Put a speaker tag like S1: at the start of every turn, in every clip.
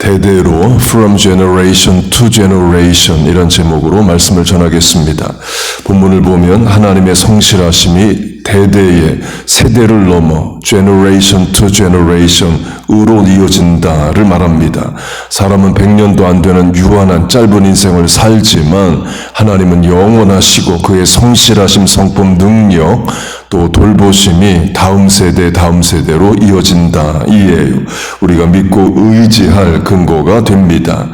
S1: 대대로 From Generation to Generation 이런 제목으로 말씀을 전하겠습니다. 본문을 보면 하나님의 성실하심이 대대의 세대를 넘어 Generation to Generation으로 이어진다를 말합니다. 사람은 100년도 안 되는 유한한 짧은 인생을 살지만 하나님은 영원하시고 그의 성실하심, 성품, 능력 또 돌보심이 다음 세대로 이어진다 이에요. 우리가 믿고 의지할 근거가 됩니다.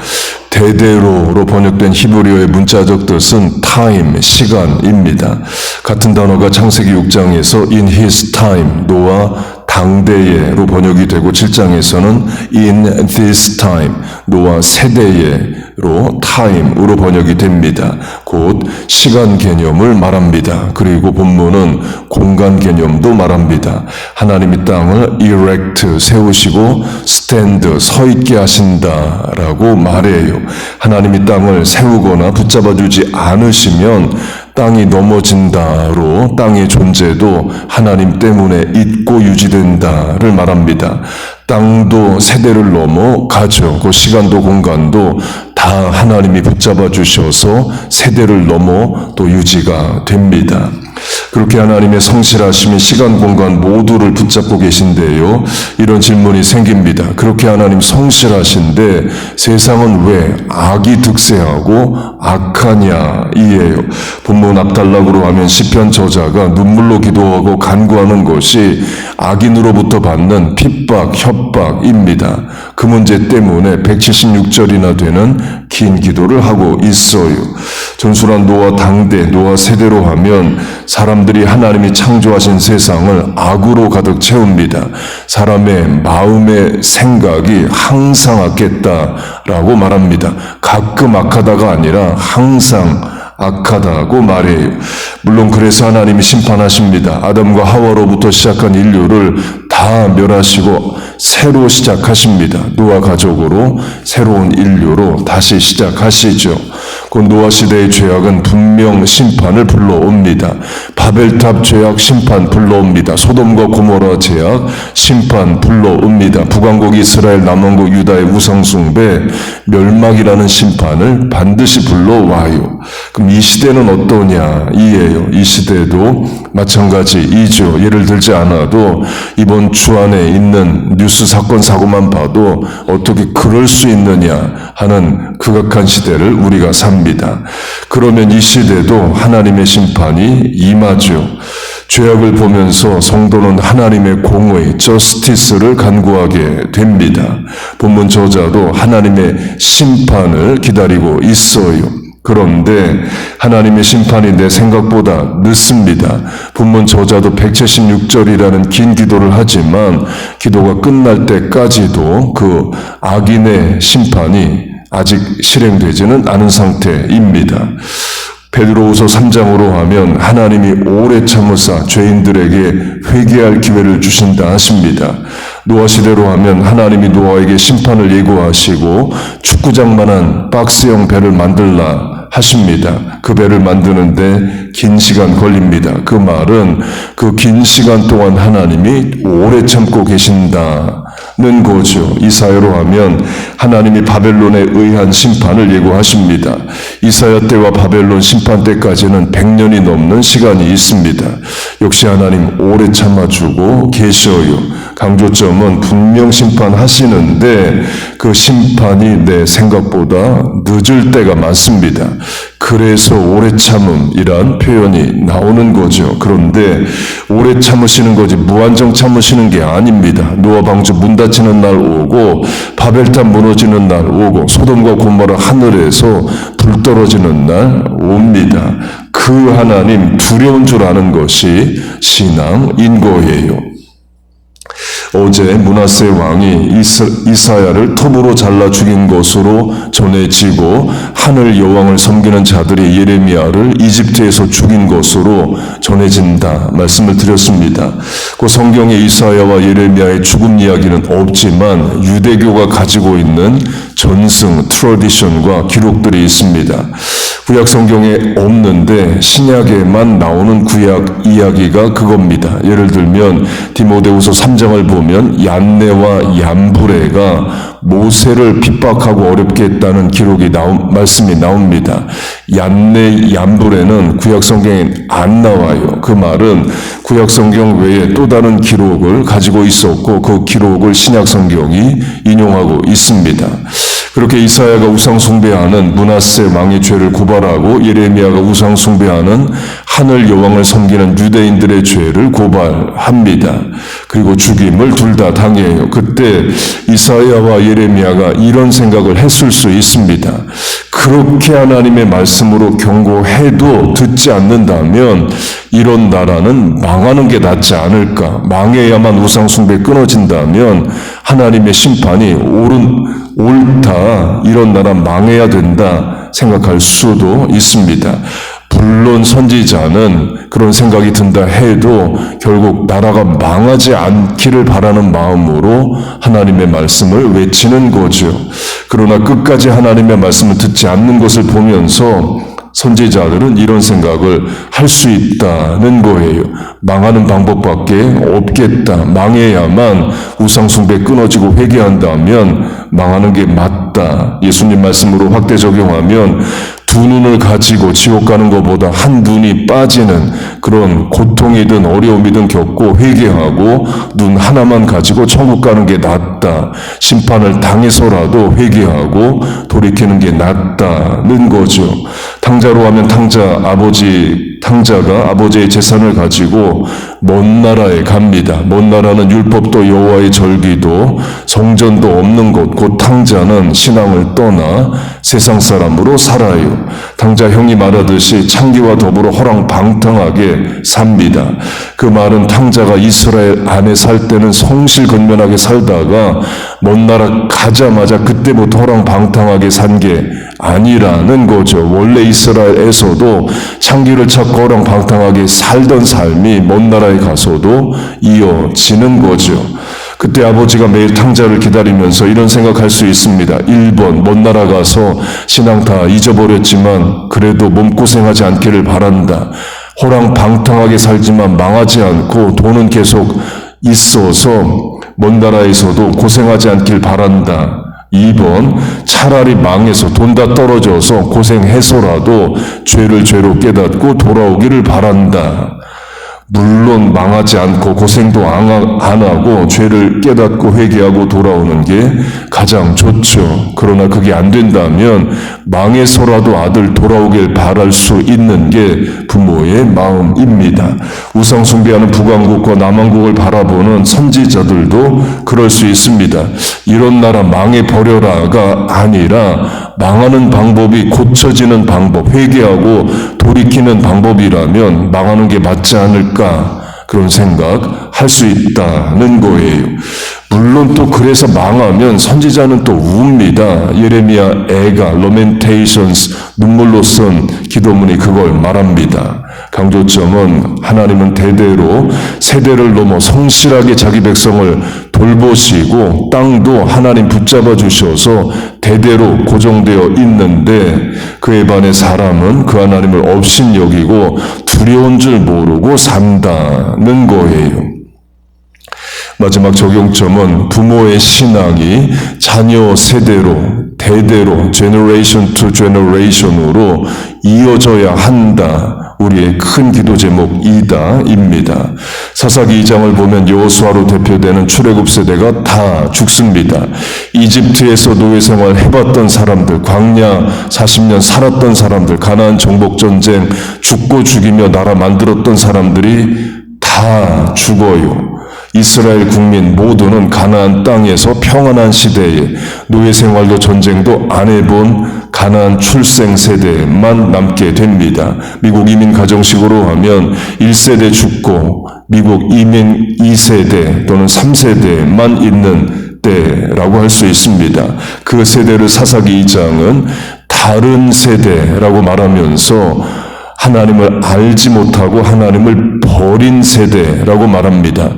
S1: 대대로로 번역된 히브리어의 문자적 뜻은 time, 시간입니다. 같은 단어가 창세기 6장에서 in his time, 노아 당대에로 번역이 되고 7장에서는 in this time, 노아 세대에로 time으로 번역이 됩니다. 곧 시간 개념을 말합니다. 그리고 본문은 공간 개념도 말합니다. 하나님이 땅을 erect, 세우시고 stand, 서 있게 하신다라고 말해요. 하나님이 땅을 세우거나 붙잡아주지 않으시면 땅이 넘어진다로 땅의 존재도 하나님 때문에 있고 유지된다를 말합니다. 땅도 세대를 넘어가죠. 그 시간도 공간도 다 하나님이 붙잡아 주셔서 세대를 넘어 또 유지가 됩니다. 그렇게 하나님의 성실하심이 시간, 공간 모두를 붙잡고 계신데요. 이런 질문이 생깁니다. 그렇게 하나님 성실하신데 세상은 왜 악이 득세하고 악하냐 이에요. 본문 앞단락으로 하면 시편 저자가 눈물로 기도하고 간구하는 것이 악인으로부터 받는 핍박, 협박입니다. 그 문제 때문에 176절이나 되는 긴 기도를 하고 있어요. 전술한 노아 당대, 노아 세대로 하면 사람들이 하나님이 창조하신 세상을 악으로 가득 채웁니다. 사람의 마음의 생각이 항상 악했다라고 말합니다. 가끔 악하다가 아니라 항상 악하다고 말해요. 물론 그래서 하나님이 심판하십니다. 아담과 하와로부터 시작한 인류를 다 멸하시고 새로 시작하십니다. 노아 가족으로 새로운 인류로 다시 시작하시죠. 그 노아 시대의 죄악은 분명 심판을 불러옵니다. 바벨탑 죄악 심판 불러옵니다. 소돔과 고모라 죄악 심판 불러옵니다. 북왕국 이스라엘, 남왕국 유다의 우상숭배 멸망이라는 심판을 반드시 불러와요. 그럼 이 시대는 어떠냐 이에요. 이 시대도 마찬가지이죠. 예를 들지 않아도 이번 주 안에 있는 뉴스 사건 사고만 봐도 어떻게 그럴 수 있느냐 하는 극악한 시대를 우리가 삽니다. 그러면 이 시대도 하나님의 심판이 임하죠. 죄악을 보면서 성도는 하나님의 공의, 저스티스를 간구하게 됩니다. 본문 저자도 하나님의 심판을 기다리고 있어요. 그런데 하나님의 심판이 내 생각보다 늦습니다. 본문 저자도 176절이라는 긴 기도를 하지만 기도가 끝날 때까지도 그 악인의 심판이 아직 실행되지는 않은 상태입니다. 베드로후서 3장으로 하면 하나님이 오래 참으사 죄인들에게 회개할 기회를 주신다 하십니다. 노아 시대로 하면 하나님이 노아에게 심판을 예고하시고 축구장만한 박스형 배를 만들라 하십니다. 그 배를 만드는데 긴 시간 걸립니다. 그 말은 그 긴 시간 동안 하나님이 오래 참고 계신다는 거죠. 이사야로 하면 하나님이 바벨론에 의한 심판을 예고하십니다. 이사야 때와 바벨론 심판 때까지는 100년이 넘는 시간이 있습니다. 역시 하나님 오래 참아주고 계셔요. 강조점은 분명 심판하시는데 그 심판이 내 생각보다 늦을 때가 많습니다. 그래서 오래 참음이란 표현이 나오는 거죠. 그런데 오래 참으시는 거지 무한정 참으시는 게 아닙니다. 노아 방주 문 닫히는 날 오고 바벨탑 무너지는 날 오고 소돔과 고모라 하늘에서 불 떨어지는 날 옵니다. 그 하나님 두려운 줄 아는 것이 신앙인 거예요. 어제 므낫세 왕이 이사야를 톱으로 잘라 죽인 것으로 전해지고 하늘 여왕을 섬기는 자들이 예레미야를 이집트에서 죽인 것으로 전해진다 말씀을 드렸습니다. 그 성경에 이사야와 예레미야의 죽음 이야기는 없지만 유대교가 가지고 있는 전승, 트래디션과 기록들이 있습니다. 구약 성경에 없는데 신약에만 나오는 구약 이야기가 그겁니다. 예를 들면 디모데후서 3장을 보면 얀네와 얀브레가 모세를 핍박하고 어렵게 했다는 말씀이 나옵니다. 얀네 얀불에는 구약성경에 안 나와요. 그 말은 구약성경 외에 또 다른 기록을 가지고 있었고 그 기록을 신약성경이 인용하고 있습니다. 그렇게 이사야가 우상숭배하는 므낫세 왕의 죄를 고발하고 예레미야가 우상숭배하는 하늘 여왕을 섬기는 유대인들의 죄를 고발합니다. 그리고 죽임을 둘 다 당해요. 그때 이사야와 예레미야가 이런 생각을 했을 수 있습니다. 그렇게 하나님의 말씀으로 경고해도 듣지 않는다면 이런 나라는 망하는 게 낫지 않을까? 망해야만 우상숭배 끊어진다면 하나님의 심판이 옳다. 이런 나라 망해야 된다 생각할 수도 있습니다. 물론 선지자는 그런 생각이 든다 해도 결국 나라가 망하지 않기를 바라는 마음으로 하나님의 말씀을 외치는 거죠. 그러나 끝까지 하나님의 말씀을 듣지 않는 것을 보면서 선지자들은 이런 생각을 할 수 있다는 거예요. 망하는 방법밖에 없겠다. 망해야만 우상숭배 끊어지고 회개한다면 망하는 게 맞다. 예수님 말씀으로 확대 적용하면 두 눈을 가지고 지옥 가는 것보다 한 눈이 빠지는 그런 고통이든 어려움이든 겪고 회개하고 눈 하나만 가지고 천국 가는 게 낫다. 심판을 당해서라도 회개하고 돌이키는 게 낫다는 거죠. 탕자로 하면 탕자가 아버지의 재산을 가지고 먼 나라에 갑니다. 먼 나라는 율법도 여호와의 절기도 성전도 없는 곳, 곧 탕자는 신앙을 떠나 세상 사람으로 살아요. 탕자 형이 말하듯이 창기와 더불어 허랑방탕하게 삽니다. 그 말은 탕자가 이스라엘 안에 살 때는 성실건면하게 살다가 먼 나라 가자마자 그때부터 허랑방탕하게 산 게 아니라는 거죠. 원래 이스라엘에서도 창기를 찾고 허랑방탕하게 살던 삶이 먼 나라에 가서도 이어지는 거죠. 그때 아버지가 매일 탕자를 기다리면서 이런 생각할 수 있습니다. 1번 먼 나라 가서 신앙 다 잊어버렸지만 그래도 몸고생하지 않기를 바란다. 호랑방탕하게 살지만 망하지 않고 돈은 계속 있어서 먼 나라에서도 고생하지 않길 바란다. 2번 차라리 망해서 돈 다 떨어져서 고생해서라도 죄를 죄로 깨닫고 돌아오기를 바란다. 물론 망하지 않고 고생도 안 하고 죄를 깨닫고 회개하고 돌아오는 게 가장 좋죠. 그러나 그게 안 된다면 망해서라도 아들 돌아오길 바랄 수 있는 게 부모의 마음입니다. 우상숭배하는 북왕국과 남왕국을 바라보는 선지자들도 그럴 수 있습니다. 이런 나라 망해버려라가 아니라 망하는 방법이 고쳐지는 방법, 회개하고 돌이키는 방법이라면 망하는 게 맞지 않을까 그런 생각 할 수 있다는 거예요. 물론 또 그래서 망하면 선지자는 또 웁니다. 예레미야 애가 Lamentations 눈물로 쓴 기도문이 그걸 말합니다. 강조점은 하나님은 대대로 세대를 넘어 성실하게 자기 백성을 돌보시고 땅도 하나님 붙잡아 주셔서 대대로 고정되어 있는데 그에 반해 사람은 그 하나님을 업신여기고 두려운 줄 모르고 산다는 거예요. 마지막 적용점은 부모의 신앙이 자녀 세대로 대대로 generation to generation으로 이어져야 한다. 우리의 큰 기도 제목이다 입니다. 사사기 2장을 보면 여호수아로 대표되는 출애굽 세대가 다 죽습니다. 이집트에서 노예 생활 해봤던 사람들, 광야 40년 살았던 사람들, 가나안 정복 전쟁 죽고 죽이며 나라 만들었던 사람들이 다 죽어요. 이스라엘 국민 모두는 가나안 땅에서 평안한 시대에 노예 생활도 전쟁도 안 해본 가나안 출생 세대만 남게 됩니다. 미국 이민 가정식으로 하면 1세대 죽고 미국 이민 2세대 또는 3세대만 있는 때라고 할 수 있습니다. 그 세대를 사사기 2장은 다른 세대라고 말하면서 하나님을 알지 못하고 하나님을 버린 세대라고 말합니다.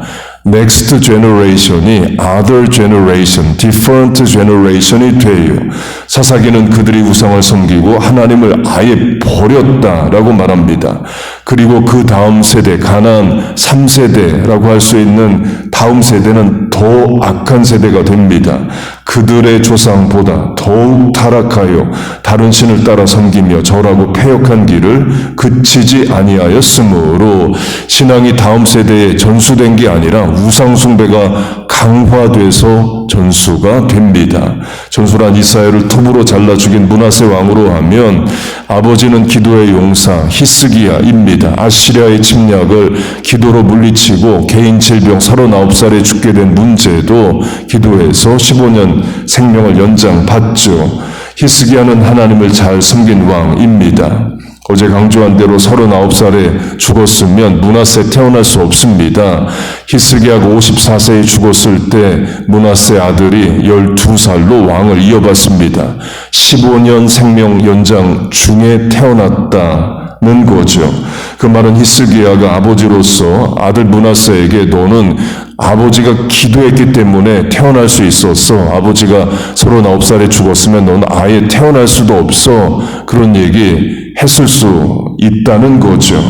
S1: Next generation이 other generation, different generation이 돼요. 사사기는 그들이 우상을 섬기고 하나님을 아예 버렸다라고 말합니다. 그리고 그 다음 세대, 가나안 3세대라고 할 수 있는 다음 세대는 더 악한 세대가 됩니다. 그들의 조상보다 더욱 타락하여 다른 신을 따라 섬기며 절하고 패역한 길을 그치지 아니하였으므로 신앙이 다음 세대에 전수된 게 아니라 우상 숭배가 강화돼서 전수가 됩니다. 전수란 이스라엘을 톱으로 잘라 죽인 므낫세 왕으로 하면 아버지는 기도의 용사 히스기야입니다. 아시리아의 침략을 기도로 물리치고 개인 질병 39살에 죽게 된 문제도 기도해서 15년 생명을 연장받죠. 히스기야는 하나님을 잘 섬긴 왕입니다. 어제 강조한 대로 39살에 죽었으면 므낫세 태어날 수 없습니다. 히스기야가 54세에 죽었을 때 므낫세 아들이 12살로 왕을 이어받습니다. 15년 생명 연장 중에 태어났다는 거죠. 그 말은 히스기야가 아버지로서 아들 므낫세에게 너는 아버지가 기도했기 때문에 태어날 수 있었어. 아버지가 39살에 죽었으면 너는 아예 태어날 수도 없어. 그런 얘기 했을 수 있다는 거죠.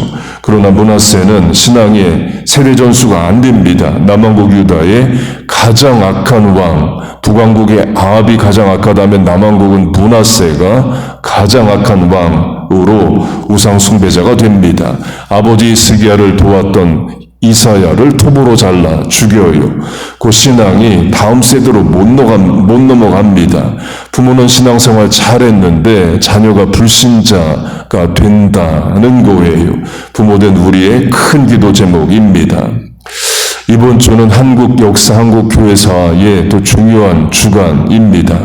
S1: 그러나 므낫세는 신앙의 세대 전수가 안 됩니다. 남왕국 유다의 가장 악한 왕, 북왕국의 아합이 가장 악하다면 남왕국은 므낫세가 가장 악한 왕으로 우상 숭배자가 됩니다. 아버지 히스기야를 도왔던 이사야를 톱으로 잘라 죽여요. 그 신앙이 다음 세대로 못 넘어갑니다. 부모는 신앙생활 잘했는데 자녀가 불신자가 된다는 거예요. 부모된 우리의 큰 기도 제목입니다. 이번 주는 한국 역사, 한국 교회사의 또 중요한 주간입니다.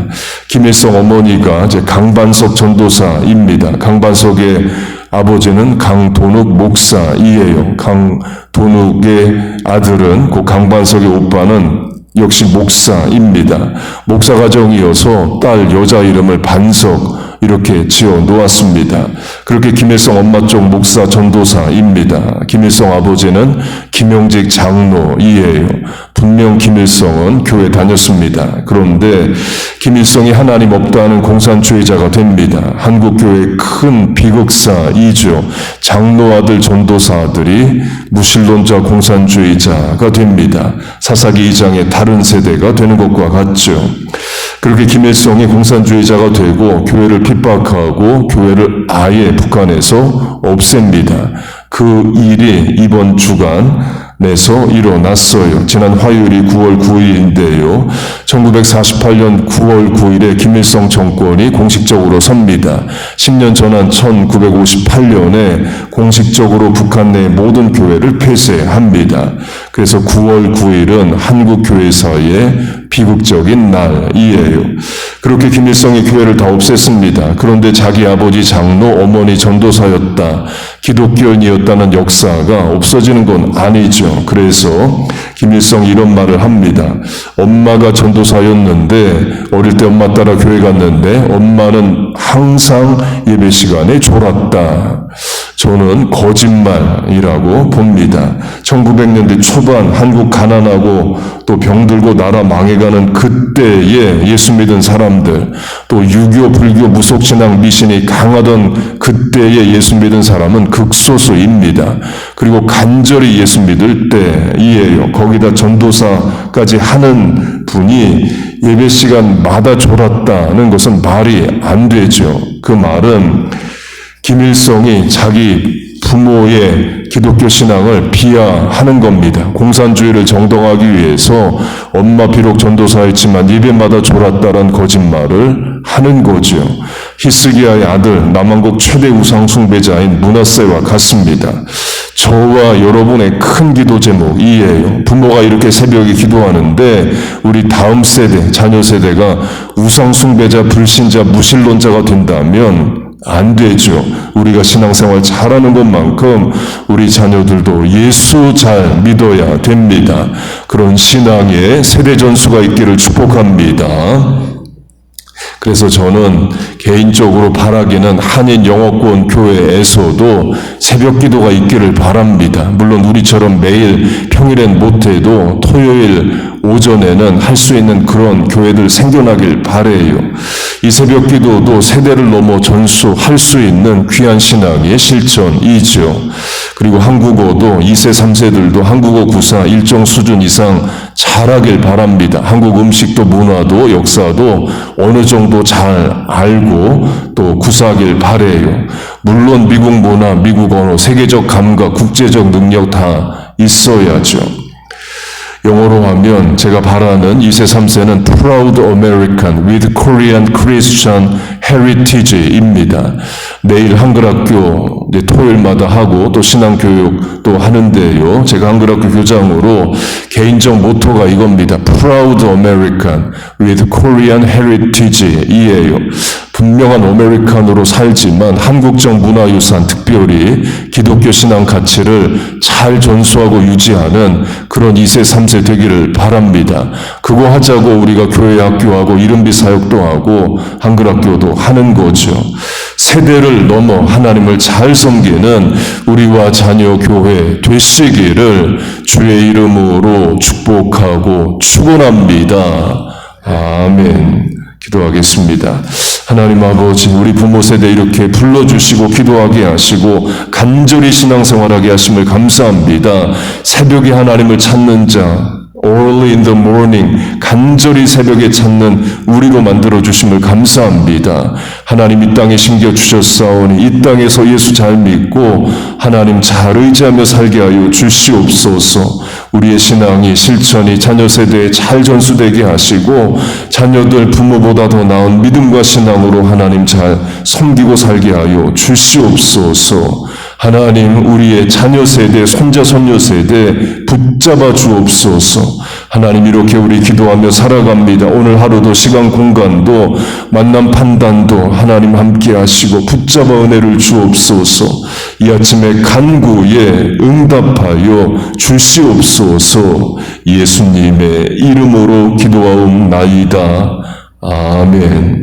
S1: 김일성 어머니가 이제 강반석 전도사입니다. 강반석의 아버지는 강돈욱 목사이에요. 강돈욱의 아들은 그 강반석의 오빠는 역시 목사입니다. 목사 가정이어서 딸 여자 이름을 반석 이렇게 지어 놓았습니다. 그렇게 김일성 엄마 쪽 목사 전도사입니다. 김일성 아버지는 김영직 장로이에요. 분명 김일성은 교회 다녔습니다. 그런데 김일성이 하나님 없다는 공산주의자가 됩니다. 한국교회의 큰 비극사이죠. 장로 아들 전도사들이 무신론자 공산주의자가 됩니다. 사사기 2장의 다른 세대가 되는 것과 같죠. 그렇게 김일성이 공산주의자가 되고 교회를 핍박하고 교회를 아예 북한에서 없앱니다. 그 일이 이번 주간에서 일어났어요. 지난 화요일이 9월 9일인데요. 1948년 9월 9일에 김일성 정권이 공식적으로 섭니다. 10년 전한 1958년에 공식적으로 북한 내 모든 교회를 폐쇄합니다. 그래서 9월 9일은 한국 교회사의 비극적인 날이에요. 그렇게 김일성이 교회를 다 없앴습니다. 그런데 자기 아버지 장로, 어머니 전도사였다, 기독교인이었다는 역사가 없어지는 건 아니죠. 그래서 김일성이 이런 말을 합니다. 엄마가 전도사였는데 어릴 때 엄마 따라 교회 갔는데 엄마는 항상 예배 시간에 졸았다. 저는 거짓말이라고 봅니다. 1900년대 초반 한국 가난하고 또 병들고 나라 망해가는 그때에 예수 믿은 사람들, 또 유교, 불교, 무속신앙, 미신이 강하던 그때에 예수 믿은 사람은 극소수입니다. 그리고 간절히 예수 믿을 때이에요. 거기다 전도사까지 하는 분이 예배 시간마다 졸았다는 것은 말이 안 되죠. 그 말은 김일성이 자기 부모의 기독교 신앙을 비하하는 겁니다. 공산주의를 정당화하기 위해서 엄마 비록 전도사였지만 예배마다 졸았다는 거짓말을 하는 거죠. 히스기야의 아들, 남왕국 최대 우상 숭배자인 므낫세와 같습니다. 저와 여러분의 큰 기도 제목이에요. 부모가 이렇게 새벽에 기도하는데 우리 다음 세대, 자녀 세대가 우상 숭배자, 불신자, 무신론자가 된다면 안 되죠. 우리가 신앙생활 잘하는 것만큼 우리 자녀들도 예수 잘 믿어야 됩니다. 그런 신앙의 세대 전수가 있기를 축복합니다. 그래서 저는 개인적으로 바라기는 한인 영어권 교회에서도 새벽 기도가 있기를 바랍니다. 물론 우리처럼 매일 평일엔 못해도 토요일, 오전에는 할 수 있는 그런 교회들 생겨나길 바래요. 이 새벽 기도도 세대를 넘어 전수할 수 있는 귀한 신앙의 실천이죠. 그리고 한국어도 2세, 3세들도 한국어 구사 일정 수준 이상 잘하길 바랍니다. 한국 음식도 문화도 역사도 어느 정도 잘 알고 또 구사하길 바래요. 물론 미국 문화, 미국 언어, 세계적 감각, 국제적 능력 다 있어야죠. 영어로 하면 제가 바라는 2세, 3세는 Proud American with Korean Christian Heritage입니다. 내일 한글학교 이제 토요일마다 하고 또 신앙교육도 하는데요. 제가 한글학교 교장으로 개인적 모토가 이겁니다. Proud American with Korean Heritage이에요. 분명한 아메리칸으로 살지만 한국적 문화유산, 특별히 기독교 신앙 가치를 잘 전수하고 유지하는 그런 2세, 3세 되기를 바랍니다. 그거 하자고 우리가 교회 학교하고 이름비 사역도 하고 한글학교도 하는 거죠. 세대를 넘어 하나님을 잘 섬기는 우리와 자녀 교회 되시기를 주의 이름으로 축복하고 축원합니다. 아멘. 기도하겠습니다. 하나님 아버지, 우리 부모 세대 이렇게 불러주시고 기도하게 하시고 간절히 신앙생활하게 하심을 감사합니다. 새벽에 하나님을 찾는 자, early in the morning, 간절히 새벽에 찾는 우리로 만들어주심을 감사합니다. 하나님 이 땅에 심겨주셨사오니 이 땅에서 예수 잘 믿고 하나님 잘 의지하며 살게 하여 주시옵소서. 우리의 신앙이 실천이 자녀 세대에 잘 전수되게 하시고 자녀들 부모보다 더 나은 믿음과 신앙으로 하나님 잘 섬기고 살게 하여 주시옵소서. 하나님 우리의 자녀 세대, 손자 손녀 세대 붙잡아 주옵소서. 하나님 이렇게 우리 기도하며 살아갑니다. 오늘 하루도 시간 공간도 만남 판단도 하나님 함께 하시고 붙잡아 은혜를 주옵소서. 이 아침에 간구에 응답하여 주시옵소서. 예수님의 이름으로 기도하옵나이다. 아멘.